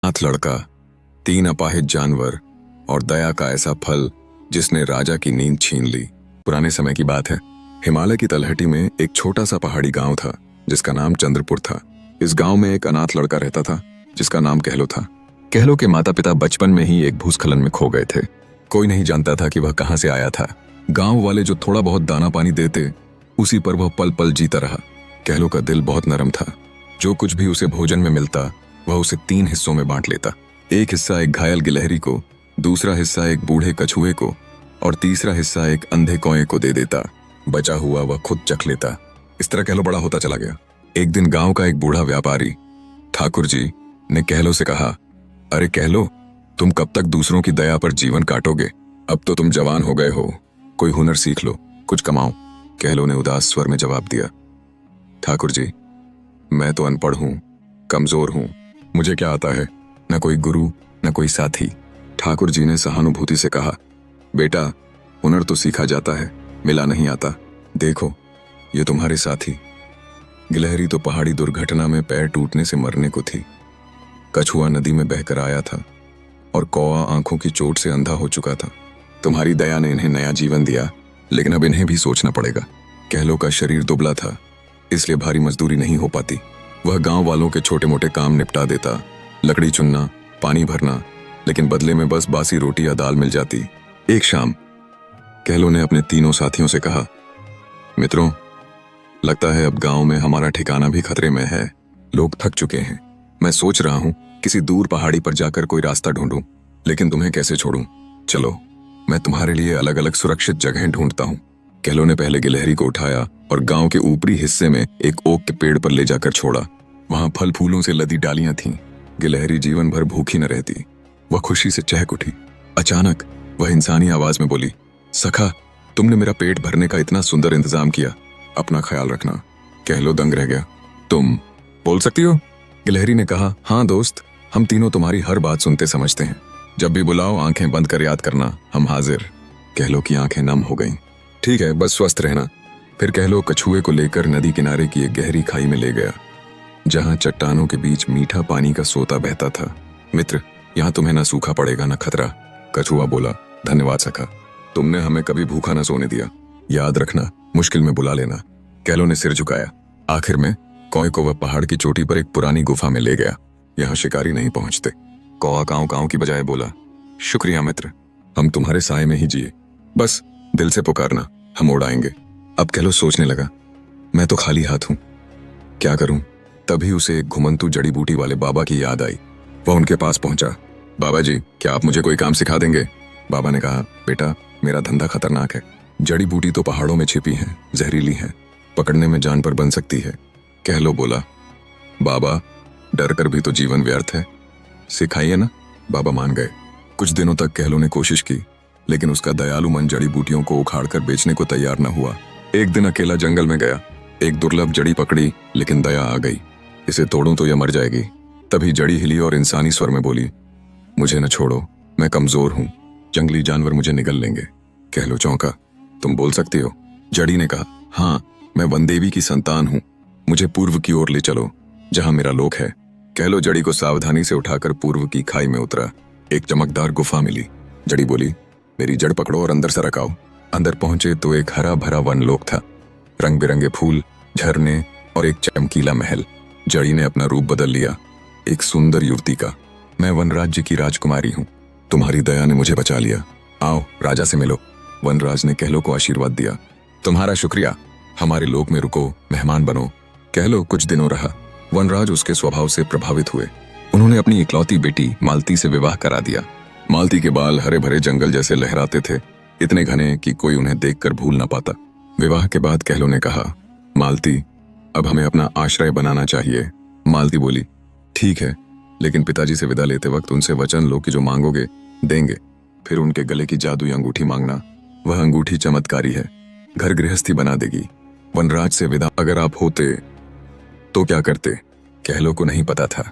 अनाथ लड़का, 3 अपाहिज जानवर और दया का ऐसा फल जिसने राजा की नींद छीन ली। पुराने समय की बात है। हिमालय की तलहटी में एक छोटा सा पहाड़ी गांव था जिसका नाम चंद्रपुर था। इस गांव में एक अनाथ लड़का रहता था जिसका नाम कहलो था। कहलो के माता पिता बचपन में ही एक भूस्खलन में खो गए थे। कोई नहीं जानता था कि वह कहां से आया था। गांव वाले जो थोड़ा बहुत दाना पानी देते उसी पर वह पल पल जीता रहा। कहलो का दिल बहुत नरम था। जो कुछ भी उसे भोजन में मिलता वह उसे 3 हिस्सों में बांट लेता। एक हिस्सा एक घायल गिलहरी को, दूसरा हिस्सा एक बूढ़े कछुए को और तीसरा हिस्सा एक अंधे कौए को दे देता। बचा हुआ वह खुद चख लेता। इस तरह कहलो बड़ा होता चला गया। एक दिन गांव का एक बूढ़ा व्यापारी ठाकुर जी ने कहलो से कहा, अरे कहलो, तुम कब तक दूसरों की दया पर जीवन काटोगे? अब तो तुम जवान हो गए हो, कोई हुनर सीख लो, कुछ कमाओ। कहलो ने उदास स्वर में जवाब दिया, ठाकुर जी, मैं तो अनपढ़ हूं, कमजोर हूं, मुझे क्या आता है? न कोई गुरु न कोई साथी। ठाकुर जी ने सहानुभूति से कहा, बेटा, हुनर तो सीखा जाता है, मिला नहीं आता। देखो, ये तुम्हारे साथी। गिलहरी तो पहाड़ी दुर्घटना में पैर टूटने से मरने को थी। कछुआ नदी में बहकर आया था और कौआ आंखों की चोट से अंधा हो चुका था। तुम्हारी दया ने इन्हें नया जीवन दिया, लेकिन अब इन्हें भी सोचना पड़ेगा। कहलो का शरीर दुबला था, इसलिए भारी मजदूरी नहीं हो पाती। वह गांव वालों के छोटे मोटे काम निपटा देता, लकड़ी चुनना, पानी भरना, लेकिन बदले में बस बासी रोटी या दाल मिल जाती। एक शाम कहलो ने अपने तीनों साथियों से कहा, मित्रों, लगता है अब गांव में हमारा ठिकाना भी खतरे में है। लोग थक चुके हैं। मैं सोच रहा हूं किसी दूर पहाड़ी पर जाकर कोई रास्ता ढूंढूं, लेकिन तुम्हें कैसे छोड़ूं? चलो, मैं तुम्हारे लिए अलग अलग सुरक्षित जगहें ढूंढता हूं। कहलो ने पहले गिलहरी को उठाया और गांव के ऊपरी हिस्से में एक ओक के पेड़ पर ले जाकर छोड़ा। वहां फल फूलों से लदी डालियां थीं। गिलहरी जीवन भर भूखी न रहती। वह खुशी से चहक उठी। अचानक वह इंसानी आवाज में बोली, सखा, तुमने मेरा पेट भरने का इतना सुंदर इंतजाम किया, अपना ख्याल रखना। कहलो दंग रह गया। तुम बोल सकती हो? गिलहरी ने कहा, हाँ दोस्त, हम तीनों तुम्हारी हर बात सुनते समझते हैं। जब भी बुलाओ आंखें बंद कर याद करना, हम हाजिर। कहलो की आंखें नम हो गईं। ठीक है, बस स्वस्थ रहना। फिर कहलो कछुए को लेकर नदी किनारे की एक गहरी खाई में ले गया, जहां चट्टानों के बीच मीठा पानी का सोता बहता था। मित्र, यहाँ तुम्हें ना सूखा पड़ेगा ना खतरा। कछुआ बोला, धन्यवाद सखा, तुमने हमें कभी भूखा न सोने दिया। याद रखना, मुश्किल में बुला लेना। कहलो ने सिर झुकाया। आखिर में कौए को वह पहाड़ की चोटी पर एक पुरानी गुफा में ले गया। यहाँ शिकारी नहीं पहुंचते। कौआ काऊ काऊ की बजाय बोला, शुक्रिया मित्र, हम तुम्हारे साए में ही जिए। बस दिल से पुकारना, हम उड़ आएंगे। अब कहलो सोचने लगा, मैं तो खाली हाथ हूं, क्या करूं? तभी उसे एक घुमंतू जड़ी बूटी वाले बाबा की याद आई। वह उनके पास पहुंचा। बाबा जी, क्या आप मुझे कोई काम सिखा देंगे? बाबा ने कहा, बेटा, मेरा धंधा खतरनाक है। जड़ी बूटी तो पहाड़ों में छिपी हैं, जहरीली हैं, पकड़ने में जान पर बन सकती है। कहलो बोला, बाबा, डर कर भी तो जीवन व्यर्थ है, सिखाइए ना। बाबा मान गए। कुछ दिनों तक कहलो ने कोशिश की, लेकिन उसका दयालु मन जड़ी बूटियों को उखाड़कर बेचने को तैयार न हुआ। एक दिन अकेला जंगल में गया, एक दुर्लभ जड़ी पकड़ी, लेकिन दया आ गई। इसे तोड़ूं तो यह मर जाएगी। तभी जड़ी हिली और इंसानी स्वर में बोली, मुझे न छोड़ो, मैं कमजोर हूं, जंगली जानवर मुझे निगल लेंगे। कहलो चौंका, तुम बोल सकती हो? जड़ी ने कहा, हाँ, मैं वनदेवी की संतान हूं, मुझे पूर्व की ओर ले चलो, जहां मेरा लोक है। कहलो जड़ी को सावधानी से उठाकर पूर्व की खाई में उतरा। एक चमकदार गुफा मिली। जड़ी बोली, मेरी जड़ पकड़ो और अंदर सरक आओ। अंदर पहुंचे तो एक हरा भरा वन लोक था। रंग बिरंगे फूल, झरने और एक चमकीला महल। जड़ी ने अपना रूप बदल लिया, एक सुंदर युवती का। मैं वन राज्य की राजकुमारी हूँ, तुम्हारी दया ने मुझे बचा लिया। आओ, राजा से मिलो। वनराज ने कहलो को आशीर्वाद दिया। तुम्हारा शुक्रिया, हमारे लोक में रुको, मेहमान बनो। कहलो कुछ दिनों रहा। वनराज उसके स्वभाव से प्रभावित हुए। उन्होंने अपनी इकलौती बेटी मालती से विवाह करा दिया। मालती के बाल हरे भरे जंगल जैसे लहराते थे, इतने घने कि कोई उन्हें देखकर भूल ना पाता। विवाह के बाद कहलो ने कहा, मालती, अब हमें अपना आश्रय बनाना चाहिए। मालती बोली, ठीक है, लेकिन पिताजी से विदा लेते वक्त उनसे वचन लो कि जो मांगोगे देंगे। फिर उनके गले की जादुई अंगूठी मांगना। वह अंगूठी चमत्कारी है, घर गृहस्थी बना देगी। वनराज से विदा अगर आप होते तो क्या करते? कहलो को नहीं पता था,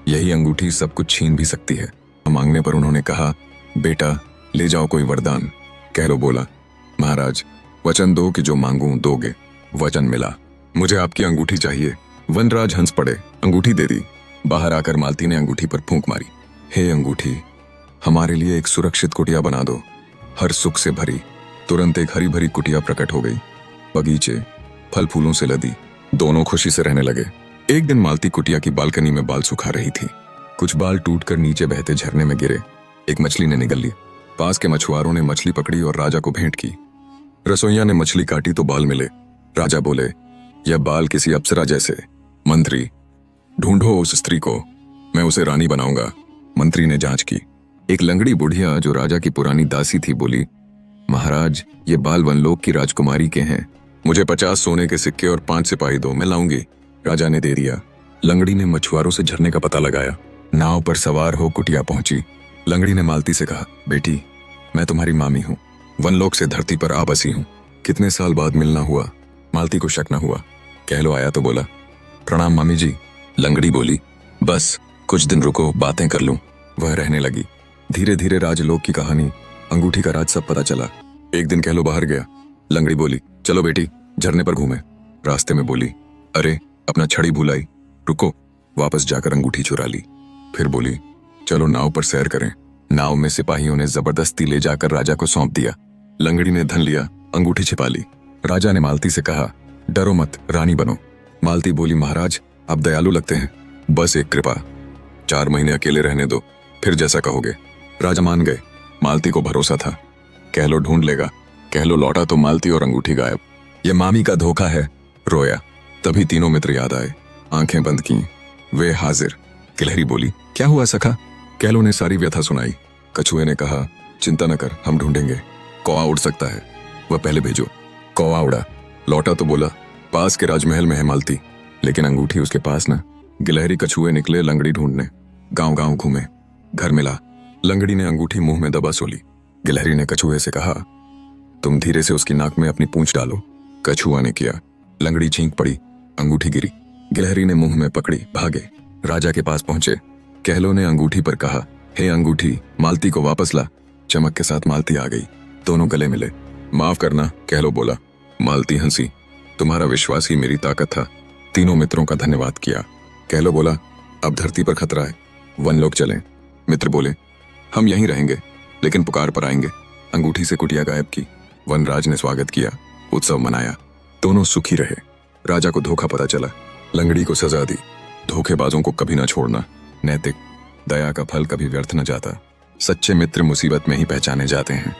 यही अंगूठी सब कुछ छीन भी सकती है। मांगने पर उन्होंने कहा, बेटा, ले जाओ कोई वरदान। कहलो बोला, महाराज, वचन दो कि जो मांगूं दोगे। वचन मिला, मुझे आपकी अंगूठी चाहिए। वनराज हंस पड़े, अंगूठी दे दी। बाहर आकर मालती ने अंगूठी पर फूंक मारी। हे अंगूठी, हमारे लिए एक सुरक्षित कुटिया बना दो, हर सुख से भरी। तुरंत एक हरी भरी कुटिया प्रकट हो गई, बगीचे फल फूलों से लदी। दोनों खुशी से रहने लगे। एक दिन मालती कुटिया की बालकनी में बाल सुखा रही थी। कुछ बाल टूटकर नीचे बहते झरने में गिरे। एक मछली ने निगल ली। पास के मछुआरों ने मछली पकड़ी और राजा को भेंट की। रसोइया ने मछली काटी तो बाल मिले। राजा बोले, यह बाल किसी अप्सरा जैसे। मंत्री, ढूंढो उस स्त्री को, मैं उसे रानी बनाऊंगा। मंत्री ने जांच की। एक लंगड़ी बुढ़िया जो राजा की पुरानी दासी थी बोली, महाराज, ये बाल वनलोक की राजकुमारी के हैं। मुझे 50 सोने के सिक्के और 5 सिपाही दो, मैं लाऊंगी। राजा ने दे दिया। लंगड़ी ने मछुआरों से झरने का पता लगाया। नाव पर सवार हो कुटिया पहुंची। लंगड़ी ने मालती से कहा, बेटी, मैं तुम्हारी मामी हूँ, वनलोक से धरती पर आ बसी हूँ। कितने साल बाद मिलना हुआ। मालती को शक न हुआ। कहलो आया तो बोला, प्रणाम मामी जी। लंगड़ी बोली, बस कुछ दिन रुको, बातें कर लूं। वह रहने लगी। धीरे धीरे राजलोक की कहानी, अंगूठी का राज सब पता चला। एक दिन कहलो बाहर गया। लंगड़ी बोली, चलो बेटी, झरने पर घूमे। रास्ते में बोली, अरे अपना छड़ी भुलाई, रुको। वापस जाकर अंगूठी चुरा ली। फिर बोली, चलो नाव पर सैर करें। नाव में सिपाहियों ने जबरदस्ती ले जाकर राजा को सौंप दिया। लंगड़ी ने धन लिया, अंगूठी छिपा ली। राजा ने मालती से कहा, डरो मत, रानी बनो। मालती बोली, महाराज आप दयालु लगते हैं, बस एक कृपा, 4 महीने अकेले रहने दो, फिर जैसा कहोगे। राजा मान गए। मालती को भरोसा था, कहलो ढूंढ लेगा। कहलो लौटा तो मालती और अंगूठी गायब। यह मामी का धोखा है। रोया। तभी तीनों मित्र याद आए, आंखें बंद की, वे हाजिर। गिलहरी बोली, क्या हुआ सखा? कहलो ने सारी व्यथा सुनाई। कछुए ने कहा, चिंता न कर, हम ढूंढेंगे। कौवा उड़ सकता है, वह पहले भेजो। कौवा उड़ा, लौटा तो बोला, पास के राजमहल में है मालती, लेकिन अंगूठी उसके पास न। गिलहरी कछुए निकले लंगड़ी ढूंढने। गांव गांव घूमे, घर मिला। लंगड़ी ने अंगूठी मुंह में दबा सोली। गिलहरी ने कछुए से कहा, तुम धीरे से उसकी नाक में अपनी पूंछ डालो। कछुआ ने किया। लंगड़ी छींक पड़ी, अंगूठी गिरी। गिलहरी ने मुंह में पकड़ी, भागे। राजा के पास पहुंचे। कहलो ने अंगूठी पर कहा, हे अंगूठी, मालती को वापस ला। चमक के साथ मालती आ गई। दोनों गले मिले। माफ करना, कहलो बोला। मालती हंसी, तुम्हारा विश्वास ही मेरी ताकत था। तीनों मित्रों का धन्यवाद किया। कहलो बोला, अब धरती पर खतरा है, वनलोक चलें। मित्र बोले, हम यहीं रहेंगे, लेकिन पुकार पर आएंगे। अंगूठी से कुटिया गायब की। वनराज ने स्वागत किया, उत्सव मनाया। दोनों सुखी रहे। राजा को धोखा पता चला, लंगड़ी को सजा दी। धोखेबाजों को कभी ना छोड़ना। नैतिक दया का फल कभी व्यर्थ न जाता। सच्चे मित्र मुसीबत में ही पहचाने जाते हैं।